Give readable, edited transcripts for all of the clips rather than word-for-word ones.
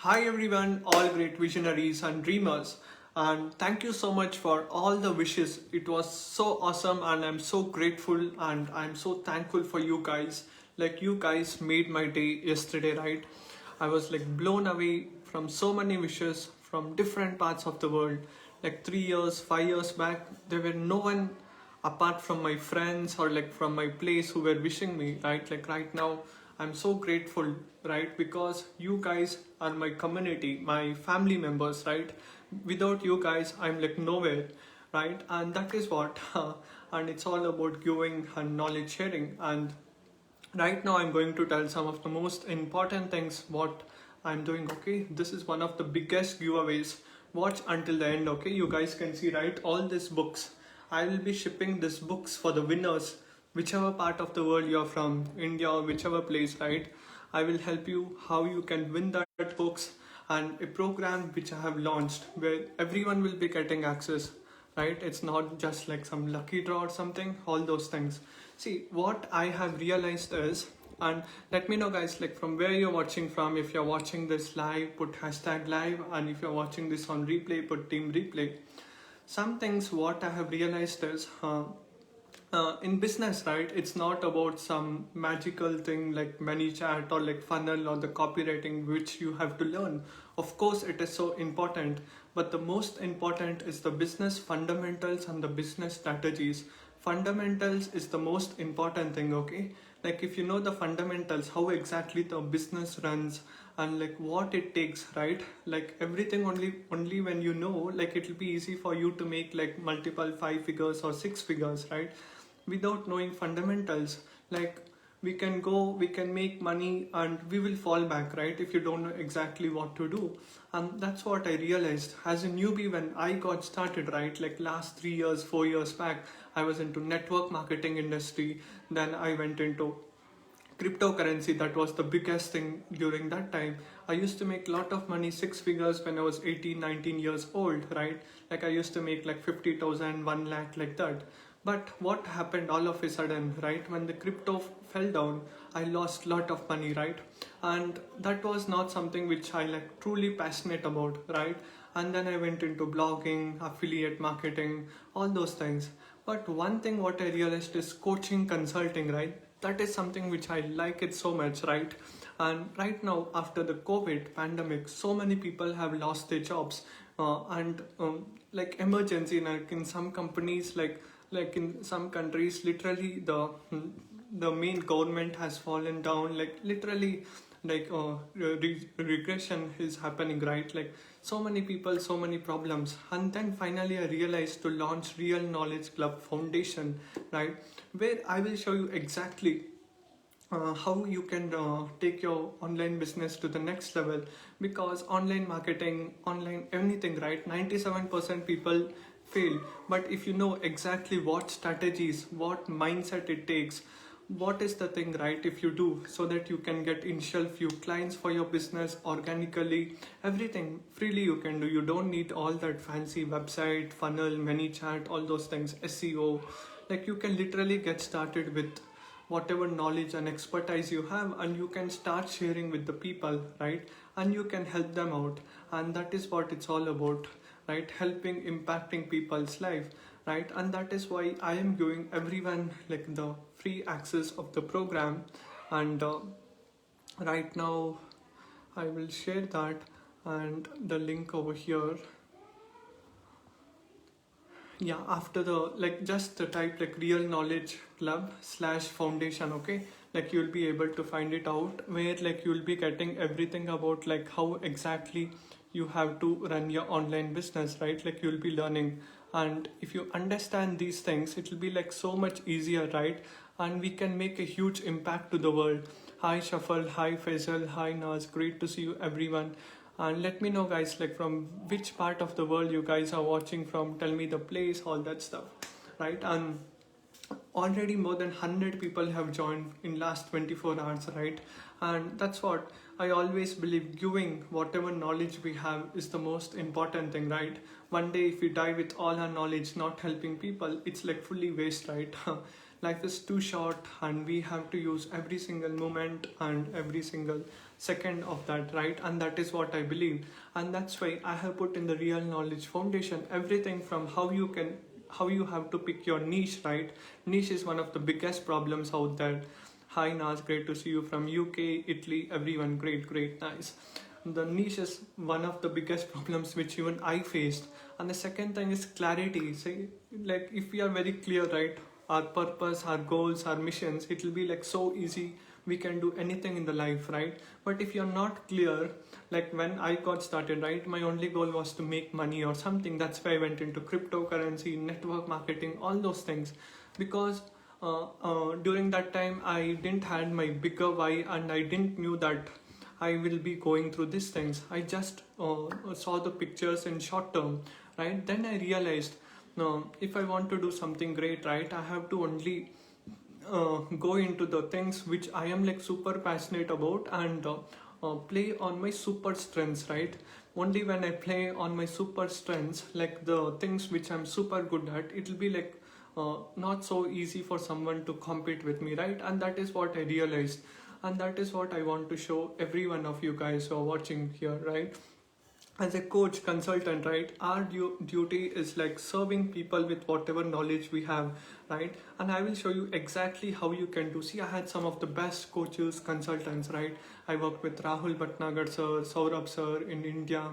Hi everyone, all great visionaries and dreamers, and thank you so much for all the wishes. It was so awesome, and I'm so grateful and I'm so thankful for you guys. Like, you guys made my day yesterday, right? I was like blown away from so many wishes from different parts of the world. Like 3 years, 5 years back, there were no one apart from my friends or like from my place who were wishing me, right? Like right now I'm so grateful, right? Because you guys are my community, my family members, right? Without you guys I'm like nowhere, right? And that is what and it's all about giving and knowledge sharing. And right now I'm going to tell some of the most important things what I'm doing. Okay, this is one of the biggest giveaways. Watch until the end. Okay, you guys can see, right, all these books. I will be shipping these books for the winners, whichever part of the world you're from, India or whichever place, right? I will help you how you can win that books, and a program which I have launched where everyone will be getting access, right? It's not just like some lucky draw or something, all those things. See, what I have realized is, and let me know guys, like from where you're watching from. If you're watching this live, put hashtag live, and if you're watching this on replay, put team replay. Some things what I have realized is, in business, right, it's not about some magical thing like ManyChat or like funnel or the copywriting which you have to learn. Of course it is so important, but the most important is the business fundamentals and the business strategies. Fundamentals is the most important thing. Okay, like if you know the fundamentals, how exactly the business runs and like what it takes, right? Like everything, only when you know, like it will be easy for you to make like multiple 5 figures or 6 figures, right? Without knowing fundamentals, like we can make money and we will fall back, right, if you don't know exactly what to do. And that's what I realized as a newbie when I got started, right? Like last 3 years, 4 years back, I was into network marketing industry. Then I went into cryptocurrency. That was the biggest thing during that time. I used to make a lot of money, 6 figures, when I was 18, 19 years old, right? Like I used to make like 50,000, 1 lakh, like that. But what happened all of a sudden, right? When the crypto fell down, I lost lot of money, right? And that was not something which I like truly passionate about, right? And then I went into blogging, affiliate marketing, all those things. But one thing what I realized is coaching, consulting, right? That is something which I like it so much, right? And right now after the COVID pandemic, so many people have lost their jobs, and like emergency, like in some companies, like in some countries, literally the main government has fallen down, like literally, like regression is happening, right? Like so many people, so many problems. And then finally I realized to launch Real Knowledge Club Foundation, right, where I will show you exactly how you can take your online business to the next level. Because online marketing, online anything, right, 97% people fail. But if you know exactly what strategies, what mindset it takes, what is the thing, right, if you do, so that you can get initial few clients for your business organically, everything freely you can do. You don't need all that fancy website, funnel, ManyChat, all those things, SEO. Like you can literally get started with whatever knowledge and expertise you have, and you can start sharing with the people, right? And you can help them out. And that is what it's all about, right? Helping, impacting people's life, right? And that is why I am giving everyone like the free access of the program. And right now I will share that and the link over here. Yeah, after the, like, just type like Real Knowledge Club slash foundation. Okay, like you'll be able to find it out, where like you'll be getting everything about like how exactly you have to run your online business, right? Like you'll be learning. And if you understand these things, it will be like so much easier, right? And we can make a huge impact to the world. Hi Shuffle, hi Faisal, hi Naz, great to see you everyone. And let me know guys, like from which part of the world you guys are watching from. Tell me the place, all that stuff, right? And already more than 100 people have joined in last 24 hours, right? And that's what I always believe, giving whatever knowledge we have is the most important thing, right? One day if we die with all our knowledge not helping people, it's like fully waste, right? life is too short and we have to use every single moment and every single second of that, right? And that is what I believe, and that's why I have put in the Real Knowledge Foundation everything from how you have to pick your niche, right? Niche is one of the biggest problems out there. Hi Naz, great to see you from UK, Italy, everyone, great, great, nice. The niche is one of the biggest problems which even I faced. And the second thing is clarity. Say, like if we are very clear, right? Our purpose, our goals, our missions, it will be like so easy. We can do anything in the life, right? But if you're not clear, like when I got started, right, my only goal was to make money or something. That's why I went into cryptocurrency, network marketing, all those things, because during that time I didn't had my bigger why, and I didn't knew that I will be going through these things. I just saw the pictures in short term, right? Then I realized, no, if I want to do something great, right, I have to only go into the things which I am like super passionate about, and play on my super strengths, right? Only when I play on my super strengths, like the things which I'm super good at, it will be like not so easy for someone to compete with me, right? And that is what I realized, and that is what I want to show every one of you guys who are watching here, right? As a coach consultant, right, our duty is like serving people with whatever knowledge we have, right? And I will show you exactly how you can do. See, I had some of the best coaches, consultants, right? I worked with Rahul Bhatnagar sir, Saurabh sir in India,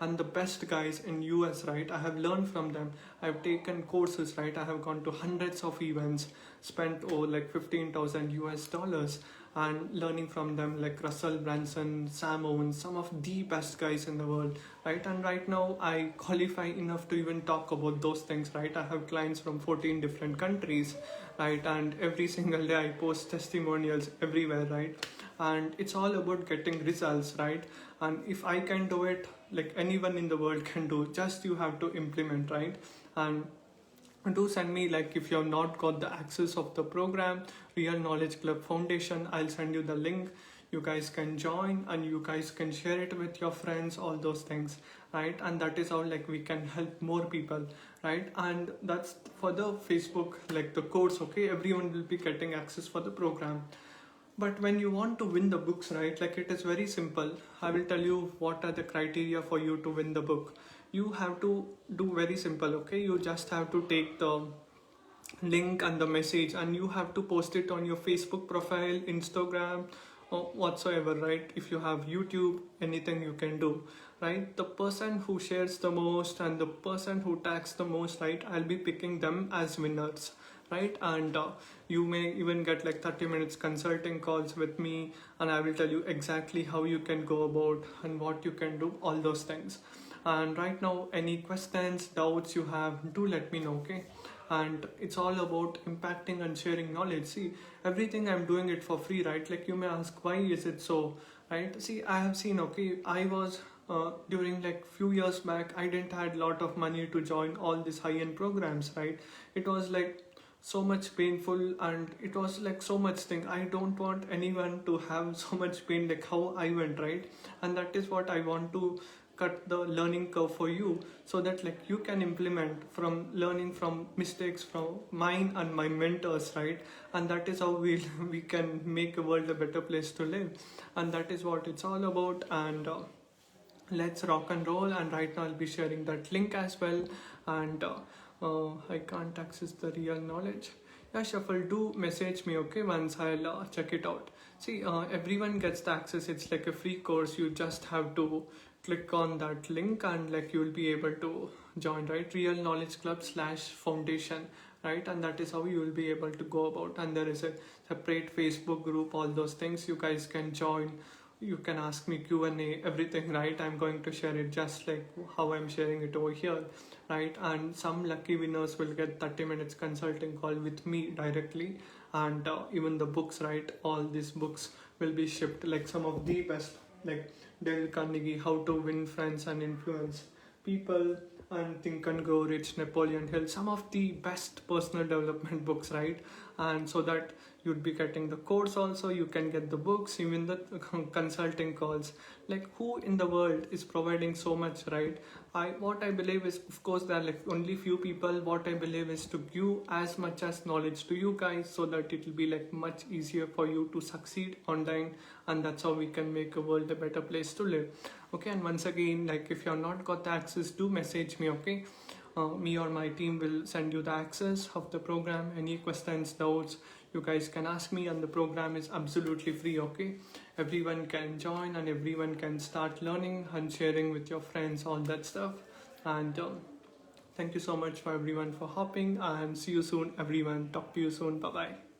and the best guys in US, right? I have learned from them. I've taken courses, right? I have gone to hundreds of events, spent like 15,000 US dollars, and learning from them, like Russell Branson, Sam Owens, some of the best guys in the world, right? And right now I qualify enough to even talk about those things, right? I have clients from 14 different countries, right? And every single day I post testimonials everywhere, right? And it's all about getting results, right? And if I can do it, like anyone in the world can do, just you have to implement, right? And do send me, like if you have not got the access of the program, Real Knowledge Club Foundation, I'll send you the link. You guys can join and you guys can share it with your friends, all those things, right? And that is how like we can help more people, right? And that's for the Facebook, like the course, okay? Everyone will be getting access for the program. But when you want to win the books, right, like it is very simple. I will tell you what are the criteria for you to win the book. You have to do very simple, okay? You just have to take the link and the message and you have to post it on your Facebook profile, Instagram, or whatsoever, right? If you have YouTube, anything you can do, right? The person who shares the most and the person who tags the most, right, I'll be picking them as winners, right? And you may even get like 30 minutes consulting calls with me, and I will tell you exactly how you can go about and what you can do, all those things. And right now, any questions, doubts you have, do let me know, okay? And it's all about impacting and sharing knowledge. See, everything I'm doing it for free, right? Like you may ask, why is it so, right? See, I have seen, okay, I was during like few years back, I didn't had a lot of money to join all these high-end programs, right? It was like so much painful and it was like so much thing. I don't want anyone to have so much pain like how I went, right? And that is what I want to cut the learning curve for you, so that like you can implement from learning from mistakes from mine and my mentors, right? And that is how we can make a world a better place to live, and that is what it's all about. And let's rock and roll. And right now I'll be sharing that link as well. And I can't access the Real Knowledge. Yeah, Shuffle, do message me, okay, once I'll check it out. See, everyone gets the access. It's like a free course. You just have to click on that link and like you will be able to join, right? Real Knowledge Club /foundation, right? And that is how you will be able to go about. And there is a separate Facebook group, all those things you guys can join. You can ask me Q&A, everything, right? I'm going to share it just like how I'm sharing it over here, right? And some lucky winners will get 30 minutes consulting call with me directly. And even the books, right? All these books will be shipped, like some of the best, like Dale Carnegie, How to Win Friends and Influence People, and Think and Grow Rich, Napoleon Hill, some of the best personal development books, right? and so that you'd be getting the course also, you can get the books, even the consulting calls. Like, who in the world is providing so much, right? What I believe is, of course, there are like only few people. What I believe is to give as much as knowledge to you guys, so that it will be like much easier for you to succeed online, and that's how we can make a world a better place to live. Okay, and once again, like, if you're not got the access, do message me. Okay, me or my team will send you the access of the program. Any questions, doubts, you guys can ask me, and the program is absolutely free. Okay, everyone can join and everyone can start learning and sharing with your friends, all that stuff. And thank you so much for everyone for hopping, and see you soon everyone. Talk to you soon. Bye bye.